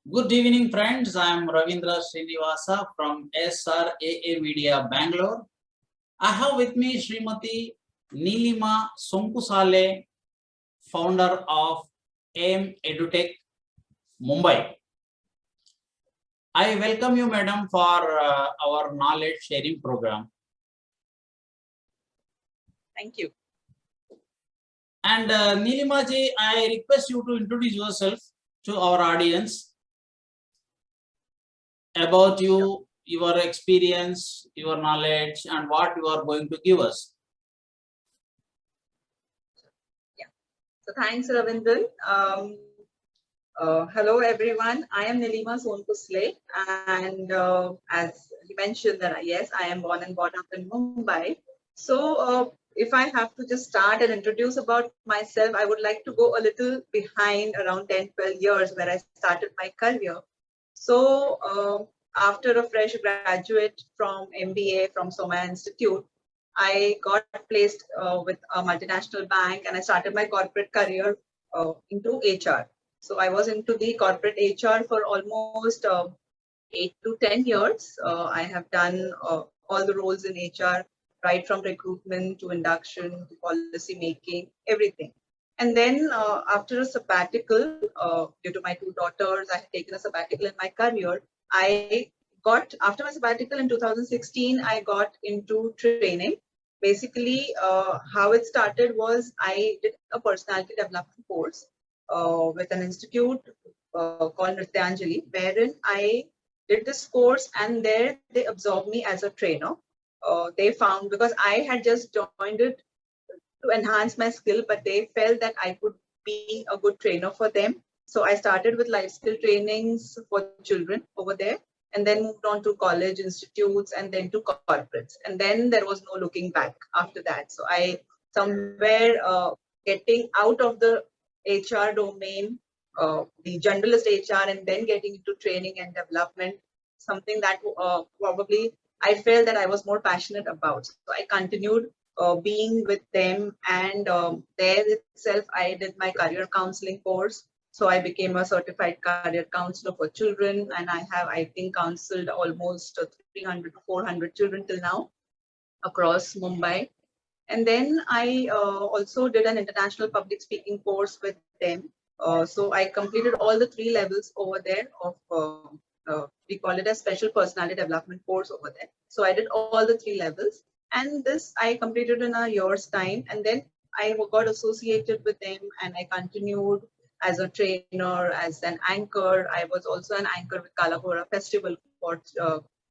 Good evening, friends. I am Ravindra Srinivasa from SRAA Media, Bangalore. I have with me Srimati Neelima Sonkusale, founder of Edutech, Mumbai. I welcome you, madam, for our knowledge sharing program. Thank you. And Neelima ji, I request you to introduce yourself to our audience about you, your experience, your knowledge, and what you are going to give us. Yeah. So thanks, Ravindran. Hello, everyone. I am Neelima Sonkusale, and as you mentioned that yes, I am born and brought up in Mumbai. So if I have to just start and introduce about myself, I would like to go a little behind around 10, 12 years where I started my career. So after a fresh graduate from MBA from Somaya Institute, I got placed with a multinational bank and I started my corporate career into HR. So I was into the corporate HR for almost 8 to 10 years. I have done all the roles in HR, right from recruitment to induction to policy making, everything. And then after a sabbatical, due to my two daughters, I had taken a sabbatical in my career. After my sabbatical in 2016, I got into training. Basically, how it started was I did a personality development course with an institute called Nrityanjali, wherein I did this course and there they absorbed me as a trainer. They found, because I had just joined it to enhance my skill, but they felt that I could be a good trainer for them. So I started with life skill trainings for children over there, and then moved on to college institutes and then to corporates. And then there was no looking back after that. So I somewhere getting out of the HR domain, the generalist HR, and then getting into training and development, something that probably I felt that I was more passionate about. So I continued being with them, and there itself I did my career counseling course. So I became a certified career counselor for children, and I think counseled almost 300 to 400 children till now across Mumbai. And then I also did an international public speaking course with them. So I completed all the three levels over there of we call it a special personality development course over there. So I did all the three levels, and this I completed in a year's time. And then I got associated with them, and I continued as a trainer, as an anchor. I was also an anchor with Kalahora Festival for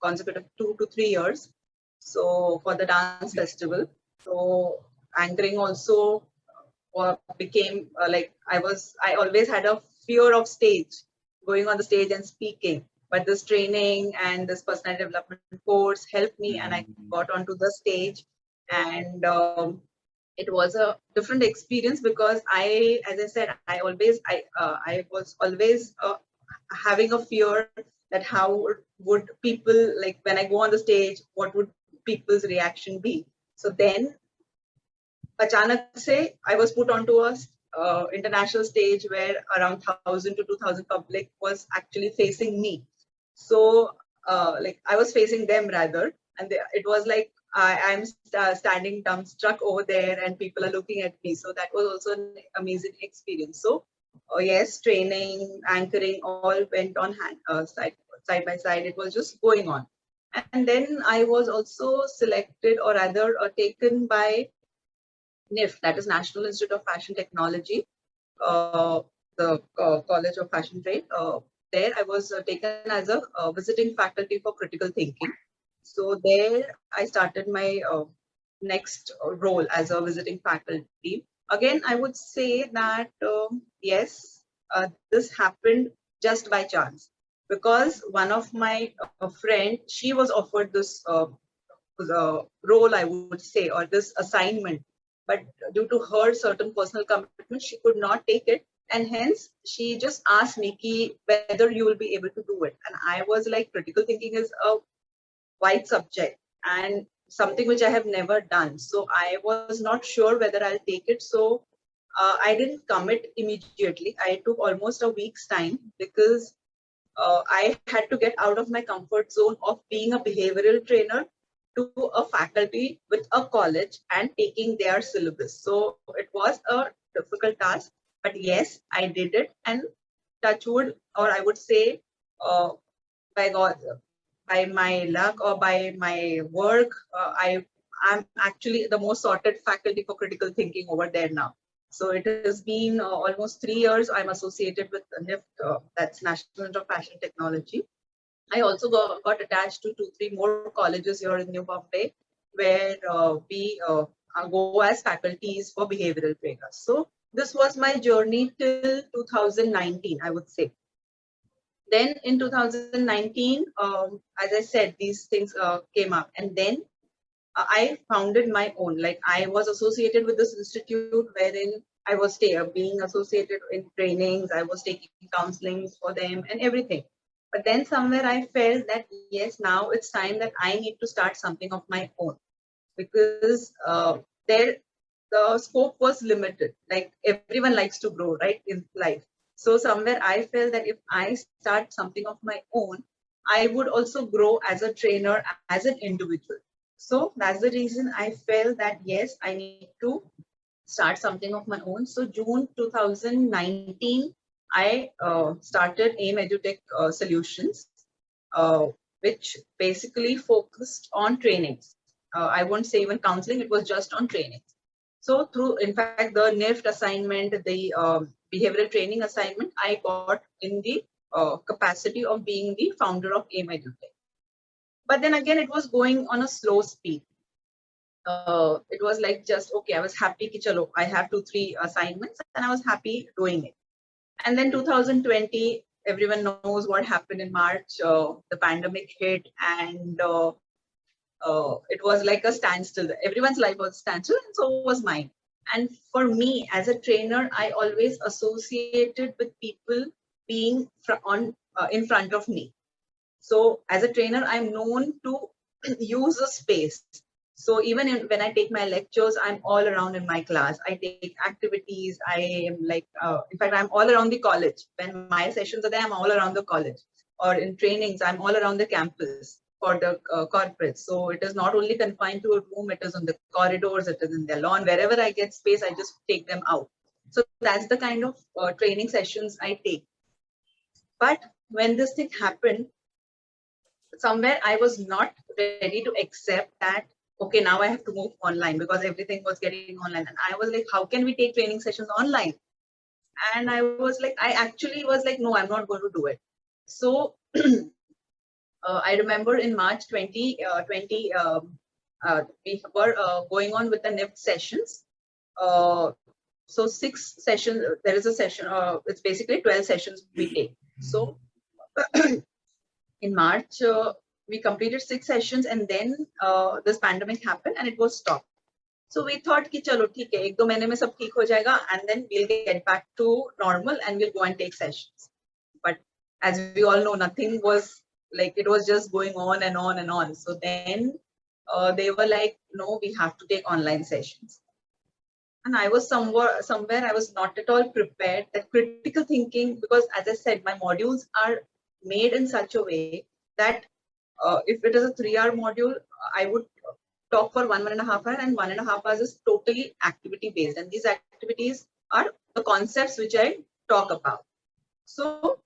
consecutive 2 to 3 years. So for the dance festival. So anchoring also became like I always had a fear of stage, going on the stage and speaking. But this training and this personality development course helped me, and I got onto the stage. And it was a different experience because as I said, I was always having a fear that how would people, like when I go on the stage, what would people's reaction be? So then achanak se, I was put onto a international stage where around 1,000 to 2,000 public was actually facing me. So like I was facing them rather, and it was like I'm standing dumbstruck over there, and people are looking at me. So that was also an amazing experience. So yes, training, anchoring, all went on side by side. It was just going on. And then I was also selected, or rather taken by NIF, that is National Institute of Fashion Technology, the College of Fashion Trade. There I was taken as a visiting faculty for critical thinking. So there I started my next role as a visiting faculty. Again, I would say that yes, this happened just by chance, because one of my friend, she was offered this role, I would say, or this assignment, but due to her certain personal commitment, she could not take it, and hence she just asked me whether you will be able to do it. And I was like, critical thinking is a wide subject and something which I have never done, so I was not sure whether I'll take it. So I didn't commit immediately. I took almost a week's time, because I had to get out of my comfort zone of being a behavioral trainer to a faculty with a college and taking their syllabus. So it was a difficult task, but yes, I did it. And touch wood, or I would say, uh, by God, by my luck or by my work, I'm actually the most sorted faculty for critical thinking over there now. So it has been almost 3 years. I'm associated with NIFT, that's National Institute of Fashion Technology. I also got attached to 2, 3 more colleges here in New Bombay, where we go as faculties for behavioral trainers. So this was my journey till 2019, I would say. Then in 2019, as I said, these things came up, and then I founded my own. Like, I was associated with this institute wherein I was being associated in trainings, I was taking counselings for them and everything. But then somewhere I felt that yes, now it's time that I need to start something of my own, because there the scope was limited. Like, everyone likes to grow, right, in life. So somewhere I felt that if I start something of my own, I would also grow as a trainer, as an individual. So that's the reason I felt that yes, I need to start something of my own. So June 2019, I started AIM Edutech Solutions, uh, which basically focused on trainings. I won't say even counseling, it was just on training. So through, in fact, the NIFT assignment, the behavioral training assignment, I got in the capacity of being the founder of AIM Edutech. But then again, it was going on a slow speed. It was like just, okay, I was happy ki chalo, I have 2, 3 assignments, and I was happy doing it. And then 2020, everyone knows what happened in March. The pandemic hit, and it was like a standstill. Everyone's life was standstill, and so was mine. And for me, as a trainer, I always associated with people being in front of me. So as a trainer, I'm known to use a space. So even when I take my lectures, I'm all around in my class. I take activities. I am like, in fact, I'm all around the college. When my sessions are there, I'm all around the college. Or in trainings, I'm all around the campus for the corporates. So it is not only confined to a room, it is on the corridors, it is in their lawn. Wherever I get space, I just take them out. So that's the kind of training sessions I take. But when this thing happened, somewhere I was not ready to accept that, okay, now I have to move online, because everything was getting online. And I was like, how can we take training sessions online? And I was like, I actually was like, no, I'm not going to do it. So I remember in March 2020, we were going on with the NIFT sessions. So 6 sessions, there is a session, it's basically 12 sessions we take. So in March, we completed 6 sessions, and then this pandemic happened and it was stopped. So we thought ki chalo theek hai, 1-2 mahine mein sab theek ho jayega, and then we'll get back to normal and we'll go and take sessions. But as we all know, nothing was like, it was just going on and on and on. So then they were like, no, we have to take online sessions. And I was somewhere I was not at all prepared. That critical thinking, because as I said, my modules are made in such a way that if it is a 3-hour module, I would talk for 1.5 hours, and 1.5 hours is totally activity based. And these activities are the concepts which I talk about. So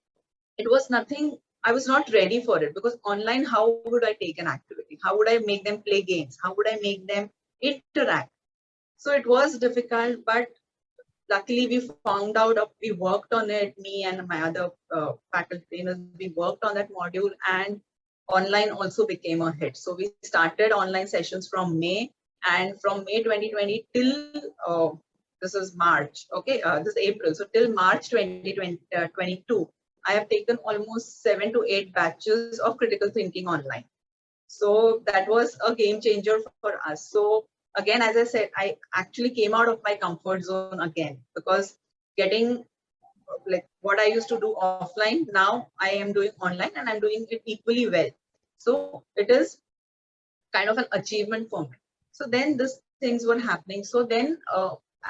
it was nothing, I was not ready for it, because online, how would I take an activity? How would I make them play games? How would I make them interact? So it was difficult, but luckily we found out, we worked on it, me and my other faculty trainers, we worked on that module, and online also became a hit. So we started online sessions from May, and from May 2020 till this is March, okay, this is April. So till March 2022, I have taken almost 7 to 8 batches of critical thinking online. So that was a game changer for us. So again, as I said, I actually came out of my comfort zone again, because getting like what I used to do offline, now I am doing online, and I'm doing it equally well. So it is kind of an achievement for me. So then these things were happening. So then,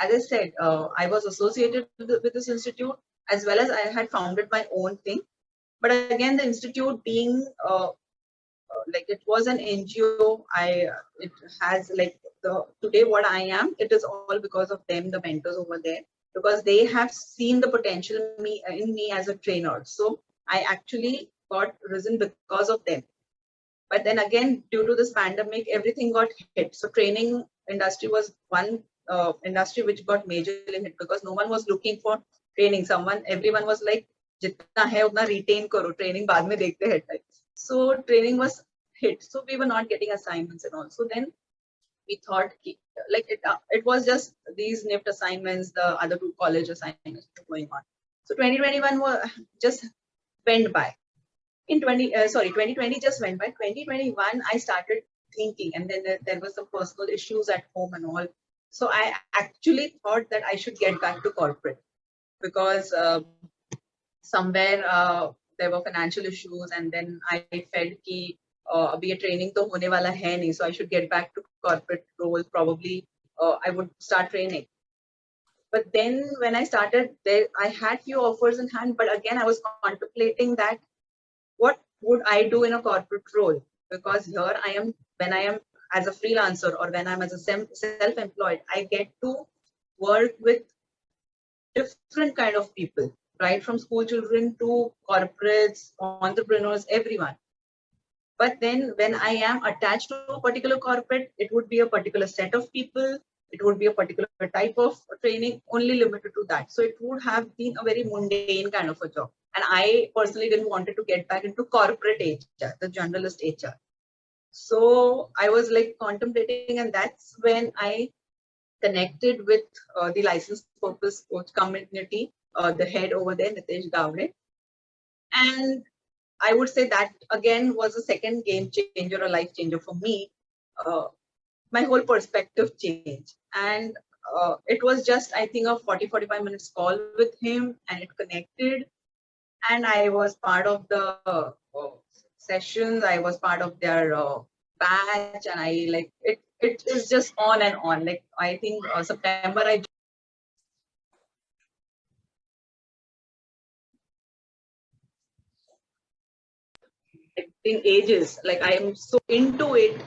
as I said, I was associated with this institute, as well as I had founded my own thing. But again, the institute being like it was an NGO, it has like today what I am, it is all because of them, the mentors over there, because they have seen the potential in me as a trainer. So I actually got risen because of them. But then again, due to this pandemic, everything got hit. So training industry was one industry which got majorly hit because no one was looking for training. Everyone was like, "Jitna hai utna retain karo, training baad mein dekhte hai." Type. So training was hit. So we were not getting assignments and all. So then we thought like it was just these NIFT assignments, the other two college assignments were going on. So 2021 just went by. 2020 just went by. 2021 I started thinking, and then there was some personal issues at home and all. So I actually thought that I should get back to corporate because somewhere there were financial issues, and then I felt कि अभी ये training तो होने वाला है नहीं, so I should get back to corporate role. Probably I would start training. But then when I started there, I had few offers in hand, but again I was contemplating that what would I do in a corporate role? Because here I am, when I am as a freelancer or when I'm as a self-employed, I get to work with different kind of people, right? From school children to corporates, entrepreneurs, everyone. But then when I am attached to a particular corporate, it would be a particular set of people. It would be a particular type of training, only limited to that. So it would have been a very mundane kind of a job. And I personally didn't want to get back into corporate HR, the generalist HR. So I was like contemplating, and that's when I connected with the licensed purpose coach community, the head over there, Nitesh Gavre. And I would say that again was a second game changer, a life changer for me. My whole perspective changed. And it was just, I think, a 40-45 minutes call with him, and it connected. And I was part of the sessions. I was part of their batch, and I like it. It is just on and on. Like I think September I in ages. Like I am so into it,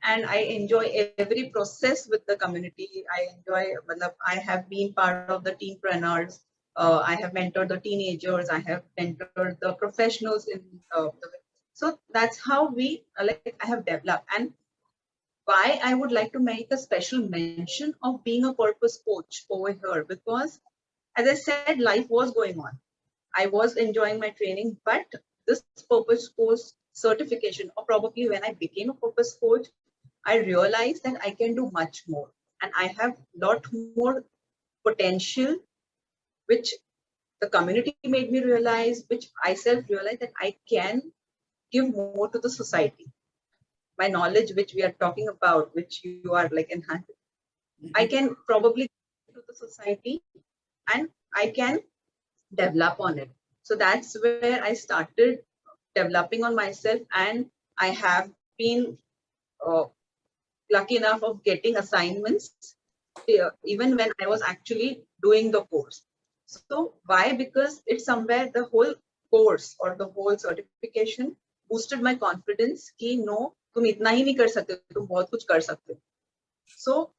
and I enjoy every process with the community. I enjoy. I have been part of the teenpreneurs. I have mentored the teenagers. I have mentored the professionals in so that's how we like I have developed. And why I would like to make a special mention of being a purpose coach over here, because as I said, life was going on. I was enjoying my training, but this purpose coach certification, or probably when I became a purpose coach, I realized that I can do much more, and I have a lot more potential, which the community made me realize, which I self realized that I can give more to the society. My knowledge, which we are talking about, which you are like enhancing, I can probably give to the society, and I can develop on it. So that's where I started developing on myself, and I have been uh, lucky enough of getting assignments even when I was actually doing the course. So why? Because it's somewhere the whole course or the whole certification boosted my confidence कि no, तुम इतना ही नहीं कर सकते, तुम बहुत कुछ कर सकते. So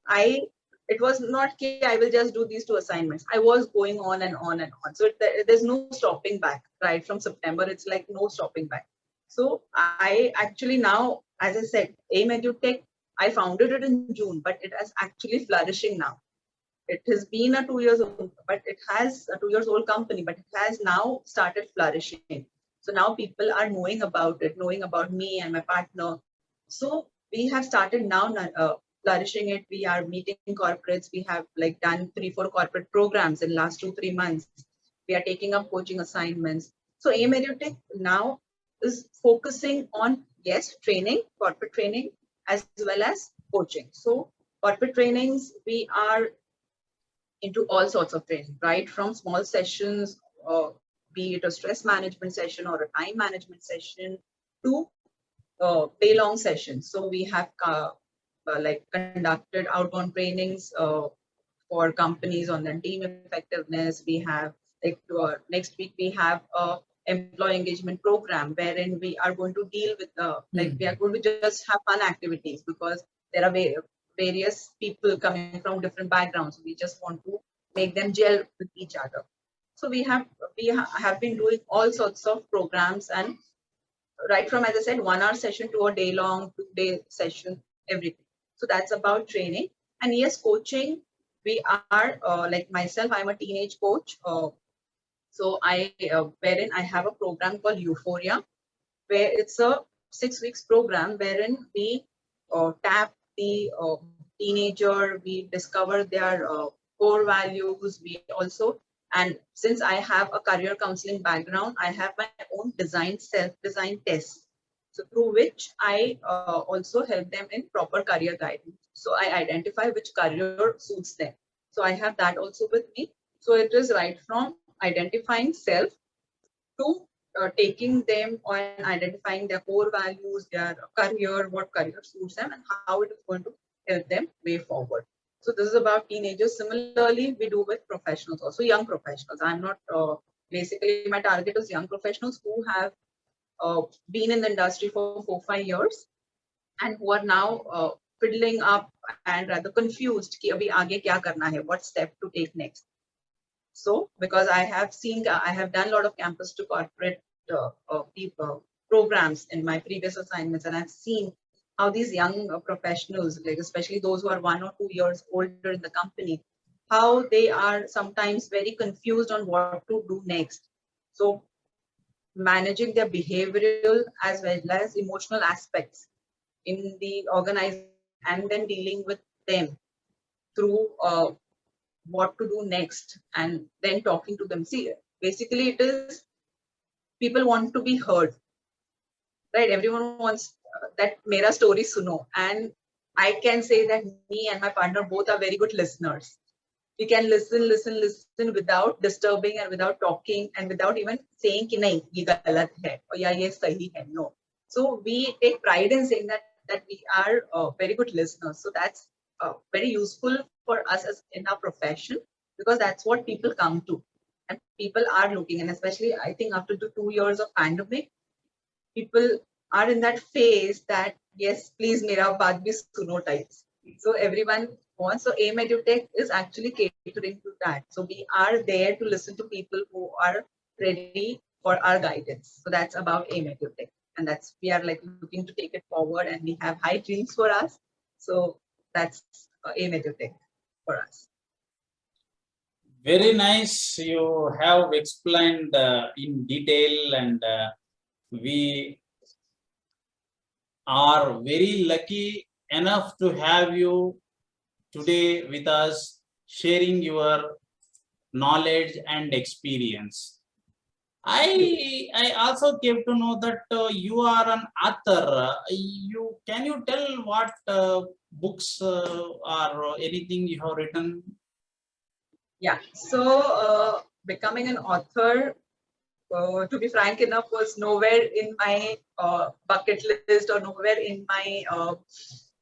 it was not that I will just do these two assignments. I was going on and on and on. So there's no stopping back, right? From September, it's like no stopping back. So I actually now, as I said, AIM Edutech, I founded it in June, but it is actually flourishing now. It has been a 2 years old, but it has a 2 years old company, but it has now started flourishing. So now people are knowing about it, knowing about me and my partner. So we have started now flourishing it. We are meeting corporates. We have like done 3-4 corporate programs in last 2-3 months. We are taking up coaching assignments. So AIM Edutech now is focusing on, yes, training, corporate training, as well as coaching. So corporate trainings, we are into all sorts of training, right? From small sessions, be it a stress management session or a time management session, to day-long sessions. So we have like conducted outbound trainings for companies on their team effectiveness. We have like next week we have a employee engagement program, wherein we are going to deal with like we are going to just have fun activities, because there are various people coming from different backgrounds. We just want to make them gel with each other. So we have been doing all sorts of programs, and right from, as I said, 1 hour session to a day long, 2-day session, everything. So that's about training. And yes, coaching, we are like myself, I'm a teenage coach. So wherein I have a program called Euphoria, where it's a 6 weeks program wherein we tap the teenager, we discover their core values. We also, and since I have a career counseling background, I have my own self-designed tests. So through which I also help them in proper career guidance. So I identify which career suits them. So I have that also with me. So it is right from identifying self to taking them on identifying their core values, their career, what career suits them, and how it is going to help them way forward. So this is about teenagers. Similarly, we do with professionals, also young professionals. I'm not basically, my target is young professionals who have been in the industry for 4-5 years and who are now fiddling up and rather confused कि अभी आगे क्या करना है, what step to take next. So, because I have done a lot of campus to corporate people programs in my previous assignments, and I've seen how these young professionals, like especially those who are 1 or 2 years older in the company, how they are sometimes very confused on what to do next. So, managing their behavioral as well as emotional aspects in the organization, and then dealing with them through what to do next, and then talking to them. See, basically it is, people want to be heard, right? Everyone wants that mera story suno, and I can say that me and my partner both are very good listeners. We can listen without disturbing and without talking and without even saying ki nahi ye galat hai or yeah ye sahi hai. No. So we take pride in saying that we are very good listeners. So that's very useful for us as in our profession, because that's what people come to, and people are looking. And especially I think after the 2 years of pandemic, people are in that phase that yes, please mera baat bhi suno types. So everyone wants. So AIM Edutech is actually catering to that. So we are there to listen to people who are ready for our guidance. So that's about AIM Edutech, and that's, we are like looking to take it forward, and we have high dreams for us. So that's AIM Edutech for us. Very nice. You have explained in detail, and we are very lucky enough to have you today with us, sharing your knowledge and experience. I also came to know that you are an author. Can you tell what books or anything you have written? Yeah. So becoming an author, to be frank enough, was nowhere in my bucket list, or nowhere in my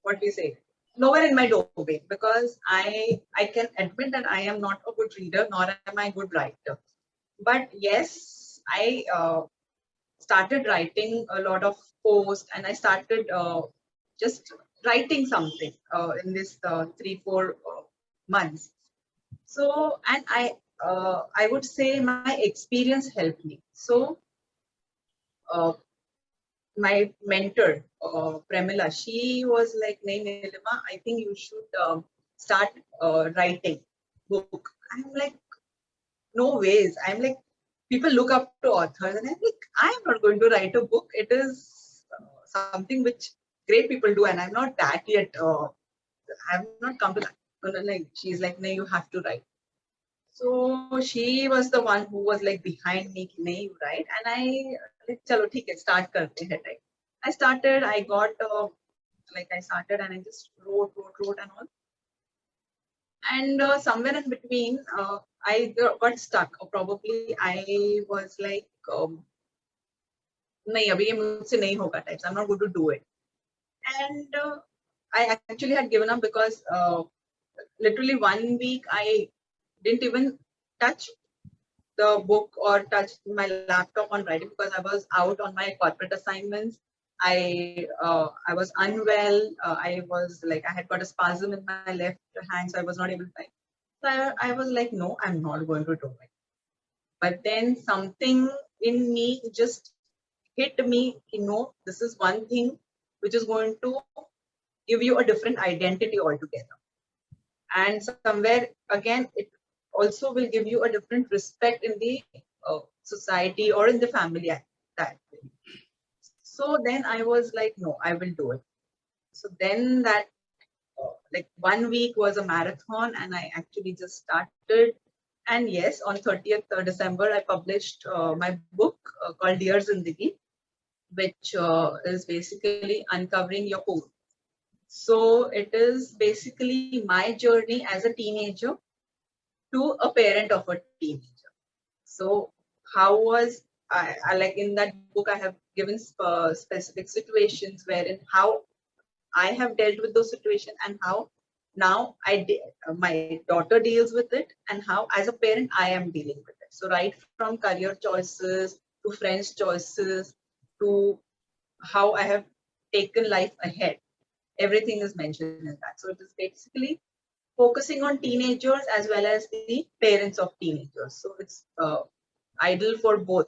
what we say, nowhere in my domain, because I can admit that I am not a good reader, nor am I a good writer. But yes, I started writing a lot of posts, and I started just writing something in this 3-4 months. So, and I would say my experience helped me. So, my mentor, Premila, she was like, "Nahi, Neelima, I think you should start writing book." I'm like, "No ways." I'm like, people look up to authors, and I'm like, I'm not going to write a book. It is something which great people do, and I'm not that yet. I've not come to that. No, no, like, she's like, "No, you have to write." So she was the one who was like behind me, कि नहीं, you write. And I like, चलो ठीक है, start करते हैं, right? I started. I got I started, and I just wrote and all. And somewhere in between, I got stuck. Or probably I was like, नहीं अभी ये मुझसे नहीं होगा types. I'm not going to do it. And I actually had given up, because literally 1 week I didn't even touch the book or touch my laptop on writing because I was out on my corporate assignments. I was unwell. I was like I had got a spasm in my left hand, so I was not able to write. So I was like, no, I'm not going to do it. But then something in me just hit me, this is one thing which is going to give you a different identity altogether. And somewhere again, it also will give you a different respect in the society or in the family. That way. So then I was like, no, I will do it. So then that like 1 week was a marathon, and I actually just started. And yes, on 30th December, I published my book called Dear Zindagi, which is basically uncovering your core. So it is basically my journey as a teenager to a parent of a teenager. So how was I like in that book, I have given specific situations wherein how I have dealt with those situations and how now my daughter deals with it and how as a parent I am dealing with it. So right from career choices to friends choices to how I have taken life ahead, everything is mentioned in that. So it is basically focusing on teenagers as well as the parents of teenagers. So it's ideal for both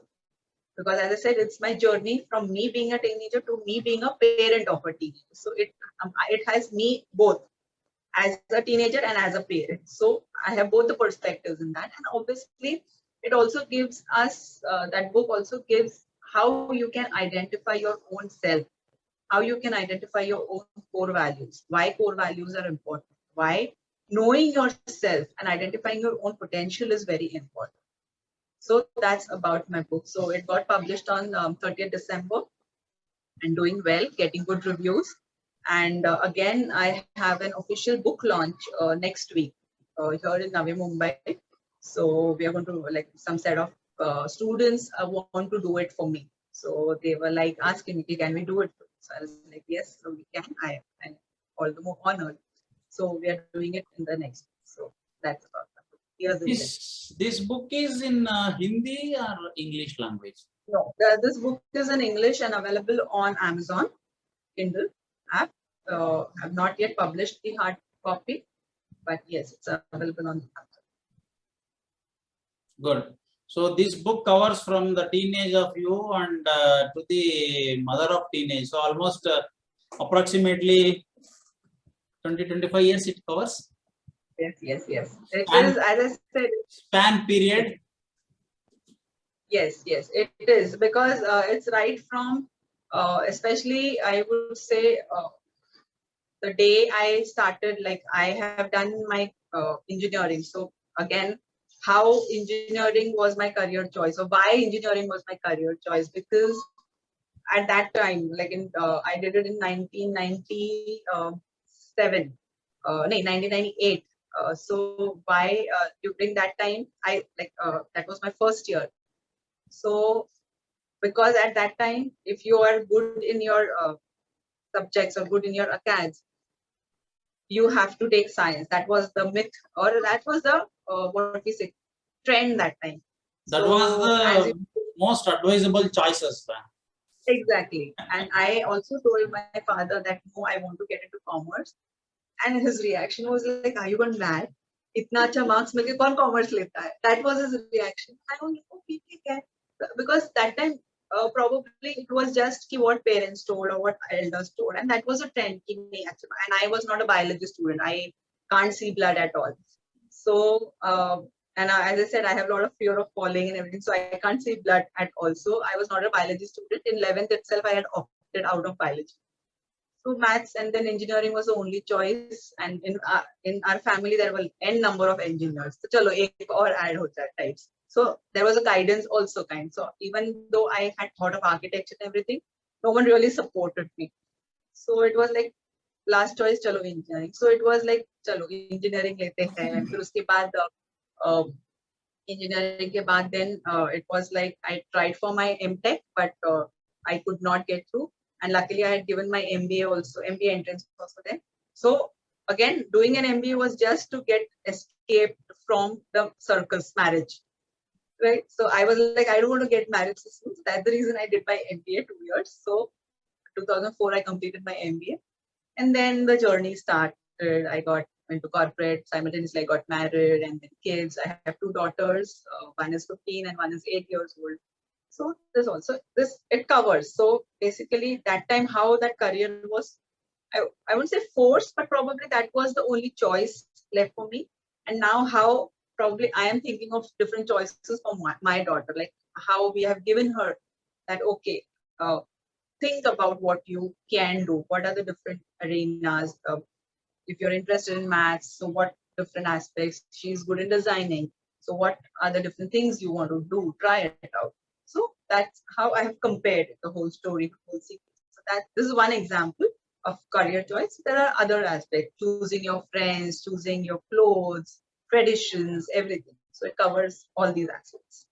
because as I said, it's my journey from me being a teenager to me being a parent of a teenager. So it has me both as a teenager and as a parent. So I have both the perspectives in that. And obviously, it also gives us, that book also gives how you can identify your own self, how you can identify your own core values, why core values are important, why knowing yourself and identifying your own potential is very important. So that's about my book. So it got published on 30th December and doing well, getting good reviews. And again, I have an official book launch next week here in Navi Mumbai. So we are going to like some set of students want to do it for me. So they were like asking me, can we do it? So I was like, yes, so we can. I'm all the more honored. So we are doing it in the next. So that's about that. Here's the This book is in Hindi or English language? No, this book is in English and available on Amazon Kindle app. I've not yet published the hard copy, but yes, it's available on Amazon. Good. So this book covers from the teenage of you and to the mother of teenage. So almost approximately 20-25 years it covers. Yes. It is, as I said, span period. Yes, it is because it's right from, especially I would say, the day I started, like I have done my engineering. So again, how engineering was my career choice, or why engineering was my career choice, because at that time, like I did it in 1997, no, 1998. So why during that time, that was my first year. So because at that time, if you are good in your subjects or good in your acads, you have to take science. That was the myth, or that was the what we say trend that time. That was the most advisable choices. Exactly. And I also told my father that no, I want to get into commerce. And his reaction was like, are you going mad? Itna acha marks milke kaun commerce leta hai? That was his reaction. I was like, okay, okay. Because that time, probably it was just what parents told or what elders told. And that was a trend. And I was not a biology student. I can't see blood at all. So, and as I said, I have a lot of fear of falling and everything. So I can't see blood at all. So I was not a biology student. In 11th itself, I had opted out of biology. So maths and then engineering was the only choice. And in our family, there were n number of engineers. So chalo, ek aur add ho jata types. So there was a guidance also kind. So even though I had thought of architecture and everything, no one really supported me. So it was like last choice, chalo engineering. So it was like chalo engineering lete hain. Fir uske baad engineering ke baad then it was like I tried for my MTech, but I could not get through. And luckily, I had given my MBA also, MBA entrance also then. So again, doing an MBA was just to get escaped from the circus marriage. right? So I was like, I don't want to get married so soon. So that's the reason I did my MBA 2 years. So 2004, I completed my MBA. And then the journey started. I got into corporate, simultaneously I got married, and then kids. I have two daughters. One is 15 and one is 8 years old. So there's also this, it covers. So basically that time how that career was, I wouldn't say forced, but probably that was the only choice left for me. And now how probably I am thinking of different choices for my daughter, like how we have given her that, okay, think about what you can do. What are the different arenas? If you're interested in maths, so what different aspects? She's good in designing. So what are the different things you want to do? Try it out. So that's how I have compared the whole story, the whole sequence. So that this is one example of career choice. There are other aspects: choosing your friends, choosing your clothes, traditions, everything. So it covers all these aspects.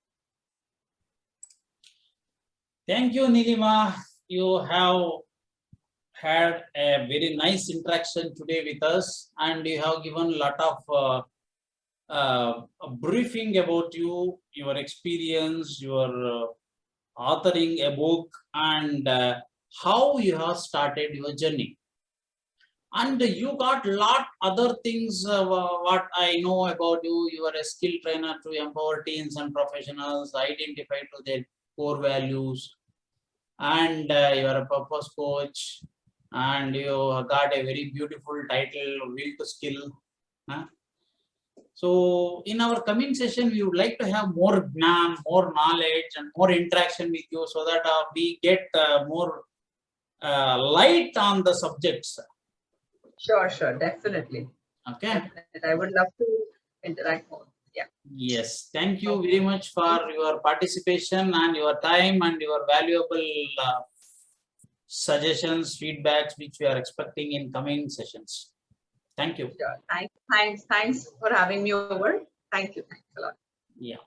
Thank you, Neelima. You have had a very nice interaction today with us, and you have given a lot of a briefing about you, your experience, your authoring a book, and how you have started your journey. And you got lot other things. What I know about you, you are a skill trainer to empower teens and professionals, identify to their core values, and you are a purpose coach, and you got a very beautiful title, will to skill. Huh? So in our coming session, we would like to have more gnam, more knowledge, and more interaction with you, so that we get more light on the subjects. Sure, definitely. Okay. Definitely. I would love to interact more. Yeah. Yes. Thank you very much for your participation and your time and your valuable suggestions, feedbacks, which we are expecting in coming sessions. Thank you. Sure. Thanks for having me over. Thank you. Thanks a lot. Yeah.